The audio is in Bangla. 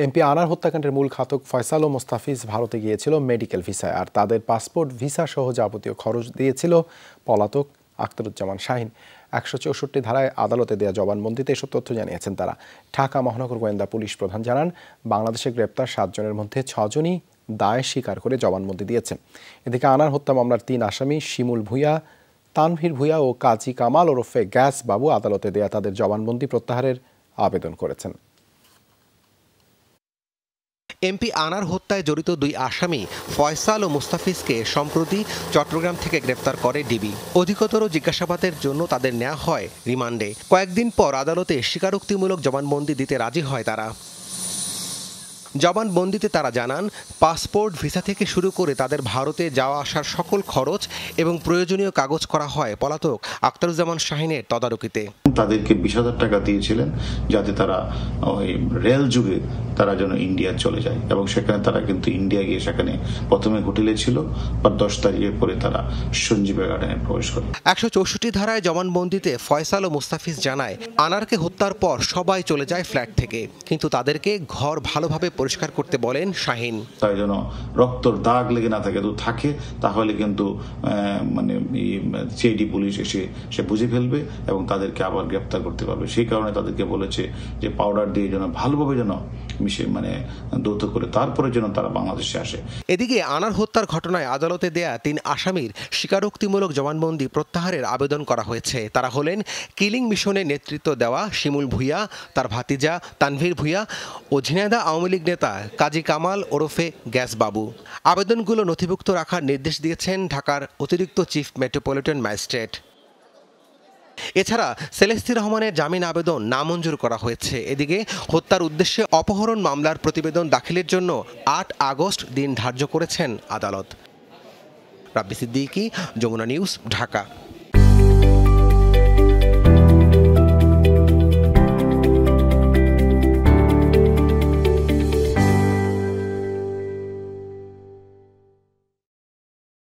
এমপি আনার হত্যাকাণ্ডের মূল ঘাতক ফয়সাল ও মোস্তাফিজ ভারতে গিয়েছিল মেডিকেল ভিসায়, আর তাদের পাসপোর্ট ভিসা সহ যাবতীয় খরচ দিয়েছিল পলাতক আখতারুজ্জামান শাহীন। 164 ধারায় আদালতে দেয়া জবানবন্দিতে এসব তথ্য জানিয়েছেন তারা। ঢাকা মহানগর গোয়েন্দা পুলিশ প্রধান জানান, বাংলাদেশে গ্রেপ্তার 7 জনের মধ্যে 6 জনই দায় স্বীকার করে জবানবন্দি দিয়েছেন। এদিকে আনার হত্যা মামলার 3 আসামি শিমুল ভূঁইয়া, তানভীর ভূঁইয়া ও কাজী কামাল ওরফে গ্যাস বাবু আদালতে দেয়া তাদের জবানবন্দি প্রত্যাহারের আবেদন করেছেন। এমপি আনার হত্যায় জড়িত 2 আসামি ফয়সাল ও মুস্তাফিজকে সম্প্রতি চট্টগ্রাম থেকে গ্রেপ্তার করে ডিবি। অধিকতর জিজ্ঞাসাবাদের জন্য তাদের নেওয়া হয় রিমান্ডে। কয়েকদিন পর আদালতে স্বীকারোক্তিমূলক জবানবন্দি দিতে রাজি হয় তারা। জবানবন্দিতে তারা জানান, পাসপোর্ট ভিসা থেকে শুরু করে তাদের ভারতে যাওয়া আসার সকল খরচ এবং প্রয়োজনীয় কাগজ করা হয় পলাতক আখতারুজ্জামান শাহীনের তদারকিতে। তাদেরকে 20,000 টাকা দিয়েছিলেন যাতে তারা ওই রেল যুগে তারা যেন ইন্ডিয়া চলে যায়, এবং সেখানে তারা কিন্তু ইন্ডিয়া গিয়ে সেখানে প্রথমে হোটেলে ছিল, বা 10 তারিখের পরে তারা সঞ্জীবা গার্ডেনে প্রবেশ করে। 164 ধারায় জবানবন্দিতে ফয়সাল ও মুস্তাফিজ জানায়, আনারকে হত্যার পর সবাই চলে যায় ফ্ল্যাট থেকে, কিন্তু তাদেরকে ঘর ভালোভাবে পরিষ্কার করতে বলেন শাহীন। তাই যেন রক্তর দাগ লেগে না থাকে, তো থাকে তাহলে কিন্তু মানে সিআইডি পুলিশ এসে সে বুঝে ফেলবে এবং তাদেরকে আবার গ্রেপ্তার করতে পারবে। সেই কারণে তাদেরকে বলেছে যে পাউডার দিয়ে যেন ভালোভাবে যেন মিশে মানে দৌত করে তারপরে যেন তারা বাংলাদেশে আসে। এদিকে আনার হত্যার ঘটনায় আদালতে দেয়া 3 আসামির স্বীকারোক্তিমূলক জবানবন্দি প্রত্যাহারের আবেদন করা হয়েছে। তারা হলেন কিলিং মিশনে নেতৃত্ব দেওয়া শিমুল ভূঁইয়া, তার ভাতিজা তানভীর ভূঁইয়া ও ঝিনাইদহ আওয়ামী লীগ নেতা কাজী কামাল ওরফে গ্যাস বাবু। আবেদনগুলো নথিভুক্ত রাখার নির্দেশ দিয়েছেন ঢাকার অতিরিক্ত চিফ মেট্রোপলিটন ম্যাজিস্ট্রেট। এছাড়া সেলেস্তি রহমানের জামিন আবেদন নামঞ্জুর করা হয়েছে। এদিকে হত্যার উদ্দেশ্যে অপহরণ মামলার প্রতিবেদন দাখিলের জন্য 8 আগস্ট দিন ধার্য করেছেন আদালত। রাব্বি সিদ্দিকী, যমুনা নিউজ, ঢাকা।